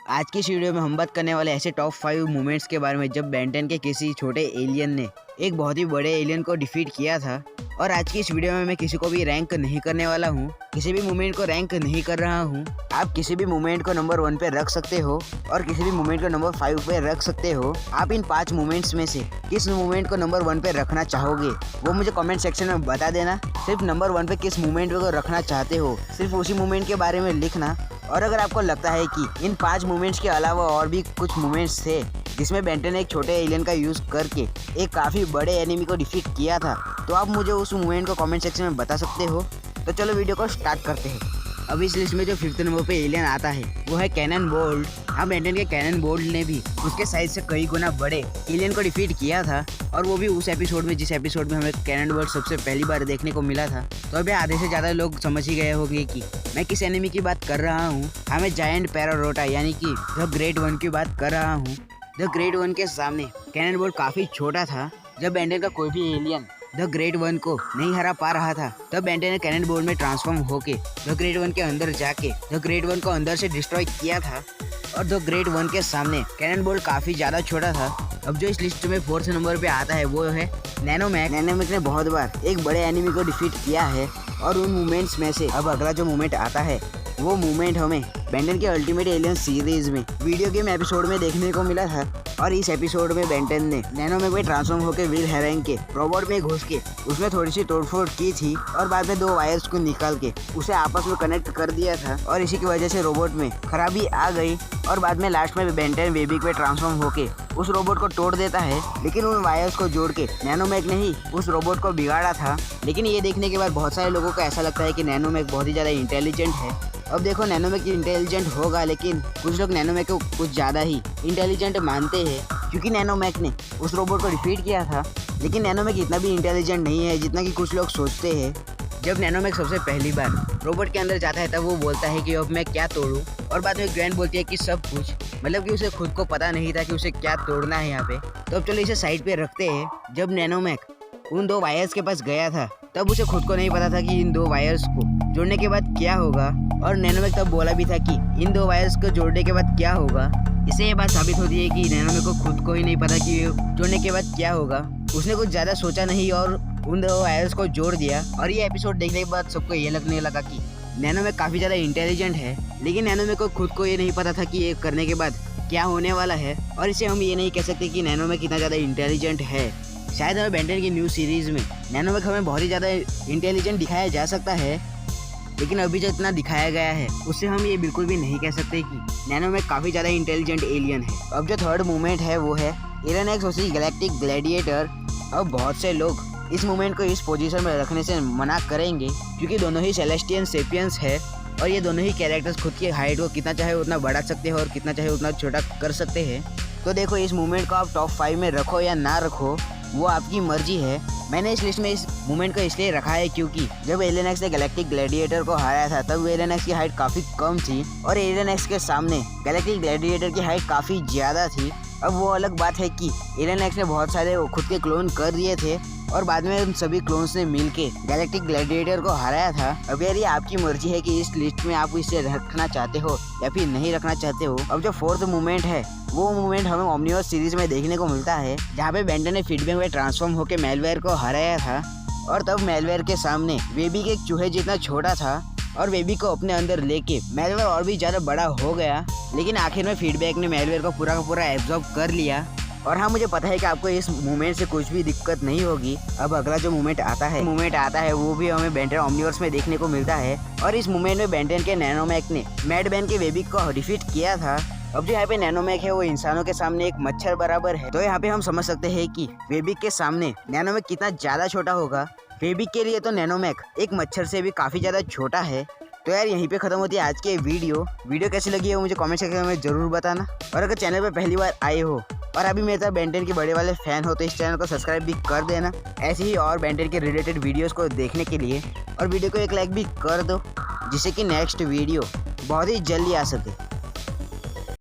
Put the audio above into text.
आज की इस वीडियो में हम बात करने वाले ऐसे टॉप 5 मोमेंट्स के बारे में जब बेन 10 के किसी छोटे एलियन ने एक बहुत ही बड़े एलियन को डिफीट किया था। और आज की इस वीडियो में मैं किसी को भी रैंक नहीं करने वाला हूँ, किसी भी मोमेंट को रैंक नहीं कर रहा हूँ। आप किसी भी मोमेंट को नंबर 1 पे रख सकते हो और किसी भी मोमेंट को नंबर 5 पे रख सकते हो। आप इन 5 मोमेंट्स में से किस मोमेंट को नंबर 1 पे रखना चाहोगे वो मुझे कमेंट सेक्शन में बता देना। सिर्फ नंबर 1 पे किस मोमेंट को रखना चाहते हो सिर्फ उसी मोमेंट के बारे में लिखना। और अगर आपको लगता है कि इन 5 मोमेंट्स के अलावा और भी कुछ मोमेंट्स थे जिसमें बेन 10 ने एक छोटे एलियन का यूज़ करके एक काफ़ी बड़े एनिमी को डिफीट किया था, तो आप मुझे उस मोमेंट को कमेंट सेक्शन में बता सकते हो। तो चलो वीडियो को स्टार्ट करते हैं। अब इस लिस्ट में जो 5th नंबर पे एलियन आता है वो है कैनन बोल्ट। हाँ, बेन 10 के कैनन बोल्ट ने भी उसके साइज से कई गुना बड़े एलियन को डिफीट किया था, और वो भी उस एपिसोड में जिस एपिसोड में हमें कैनन बोल्ट सबसे पहली बार देखने को मिला था। तो अभी आधे से ज़्यादा लोग समझ ही गए होंगे कि मैं किस एनिमी की बात कर रहा हूँ। हाँ, मैं जायंट पैरारोटा यानी कि द ग्रेट वन की बात कर रहा हूँ। द ग्रेट वन के सामने कैनन बोल्ट काफ़ी छोटा था। जब बेन 10 का कोई भी एलियन द ग्रेट वन को नहीं हरा पा रहा था तब बेन 10 ने कैनन बोल्ट में ट्रांसफॉर्म होके द ग्रेट वन के अंदर जाके द ग्रेट वन को अंदर से डिस्ट्रॉय किया था। और द ग्रेट वन के सामने कैनन बोल्ट काफ़ी ज़्यादा छोटा था। अब जो इस लिस्ट में 4th नंबर पे आता है वो है नैनोमैक। नैनोमैक ने बहुत बार एक बड़े एनिमी को डिफीट किया है, और उन मूवमेंट्स में से अब अगला जो मूवमेंट आता है वो मूवमेंट हमें बेन 10 के अल्टीमेट एलियन सीरीज में वीडियो गेम एपिसोड में देखने को मिला था। और इस एपिसोड में बेन 10 ने नैनोमैक में ट्रांसफॉर्म होकर विल हेरेंग के रोबोट में घुस के उसमें थोड़ी सी तोड़फोड़ की थी, और बाद में 2 वायर्स को निकाल के उसे आपस में कनेक्ट कर दिया था, और इसी की वजह से रोबोट में खराबी आ गई। और बाद में लास्ट में बेन 10 वेबिक पे ट्रांसफॉर्म होके उस रोबोट को तोड़ देता है, लेकिन उन वायर्स को जोड़ के नैनोमैक ने ही उस रोबोट को बिगाड़ा था। लेकिन ये देखने के बाद बहुत सारे लोगों को ऐसा लगता है कि नैनोमैक बहुत ही ज़्यादा इंटेलिजेंट है। अब देखो, नैनोमैक इंटेलिजेंट होगा, लेकिन कुछ लोग नैनोमैक को कुछ ज़्यादा ही इंटेलिजेंट मानते हैं, क्योंकि नैनोमैक ने उस रोबोट को डिफीट किया था। लेकिन नैनोमैक इतना भी इंटेलिजेंट नहीं है जितना कि कुछ लोग सोचते हैं। जब नैनोमैक सबसे पहली बार रोबोट के अंदर जाता है तब वो बोलता है कि अब मैं क्या तोड़ूं, और बाद में ग्रैंड बोलती है कि सब कुछ, मतलब कि उसे खुद को पता नहीं था कि उसे क्या तोड़ना है यहाँ पे। तो अब चलो इसे साइड पे रखते हैं। जब नैनोमैक उन 2 वायर्स के पास गया था तब उसे खुद को नहीं पता था कि इन 2 वायर्स को जोड़ने के बाद क्या होगा, और नैनोमैक तब बोला भी था कि इन 2 वायर्स को जोड़ने के बाद क्या होगा। इससे ये बात साबित होती है कि नैनोमैक को खुद को ही नहीं पता कि जोड़ने के बाद क्या होगा। उसने कुछ ज़्यादा सोचा नहीं और उन 2 वायर्स को जोड़ दिया। और ये एपिसोड देखने के बाद सबको ये लगने लगा कि नैनोमैक काफ़ी ज़्यादा इंटेलिजेंट है, लेकिन नैनोमैक को खुद को ये नहीं पता था कि ये करने के बाद क्या होने वाला है। और इसे हम ये नहीं कह सकते कि नैनोमैक इतना ज़्यादा इंटेलिजेंट है। शायद हमें बेन 10 की न्यू सीरीज़ में नैनोमैक हमें बहुत ही ज़्यादा इंटेलिजेंट दिखाया जा सकता है, लेकिन अभी जो इतना दिखाया गया है उससे हम ये बिल्कुल भी नहीं कह सकते कि नैनोमैक काफ़ी ज़्यादा इंटेलिजेंट एलियन है। अब जो 3rd मूवमेंट है वो है एरन एक्स वर्सेस गैलेक्टिक ग्लैडिएटर। अब बहुत से लोग इस मूवमेंट को इस पोजीशन में रखने से मना करेंगे, क्योंकि दोनों ही सेलेस्टियन सेपियंस है, और ये दोनों ही कैरेक्टर्स खुद की हाइट को कितना चाहे उतना बढ़ा सकते हैं और कितना चाहे उतना छोटा कर सकते हैं। तो देखो, इस मूवमेंट को आप टॉप 5 में रखो या ना रखो वो आपकी मर्जी है। मैंने इस लिस्ट में इस मूवमेंट को इसलिए रखा है क्योंकि जब एलियन एक्स ने गैलेक्टिक ग्लैडिएटर को हराया था तब एलियन एक्स की हाइट काफ़ी कम थी, और एलियन एक्स के सामने गैलेक्टिक ग्लैडिएटर की हाइट काफ़ी ज़्यादा थी। अब वो अलग बात है कि एलियन एक्स ने बहुत सारे खुद के क्लोन कर दिए थे, और बाद में उन सभी क्लोन्स ने मिलके गैलेक्टिक ग्लैडिएटर को हराया था। अब यार ये आपकी मर्जी है कि इस लिस्ट में आप इसे रखना चाहते हो या फिर नहीं रखना चाहते हो। अब जो 4th मूवमेंट है वो मूवमेंट हमें ओमनिवर्स सीरीज में देखने को मिलता है, जहाँ पे बेन 10 ने फीडबैक में ट्रांसफॉर्म होकर मेलवेयर को हराया था। और तब मेलवेयर के सामने वेबिक एक चूहे जितना छोटा था, और वेबिक को अपने अंदर लेके मेलवेयर और भी ज़्यादा बड़ा हो गया। लेकिन आखिर में फीडबैक ने मेलवेयर को पूरा का पूरा एब्जॉर्ब कर लिया। और हाँ, मुझे पता है कि आपको इस मूवमेंट से कुछ भी दिक्कत नहीं होगी। अब अगला जो मूवमेंट आता है वो भी हमें बेन 10 ओमनिवर्स में देखने को मिलता है, और इस मूवमेंट में बेन 10 के नैनोमैक ने मैड बैन के वेबिक को डिफीट किया था। अब जो यहाँ पे नैनोमैक है वो इंसानों के सामने एक मच्छर बराबर है, तो यहाँ पे हम समझ सकते हैं कि वेबिक के सामने नैनोमैक कितना ज़्यादा छोटा होगा। वेबिक के लिए तो नैनोमैक एक मच्छर से भी काफ़ी ज़्यादा छोटा है। तो यार यहीं पे खत्म होती है आज की वीडियो कैसी लगी है वो मुझे कमेंट सेक्शन में ज़रूर बताना। और अगर चैनल पे पहली बार आए हो और अभी मेरे साथ बेन 10 के बड़े वाले फैन हो तो इस चैनल को सब्सक्राइब भी कर देना, ऐसे ही और बेन 10 के रिलेटेड वीडियोस को देखने के लिए। और वीडियो को एक लाइक भी कर दो, जिससे कि नेक्स्ट वीडियो बहुत ही जल्दी आ सके।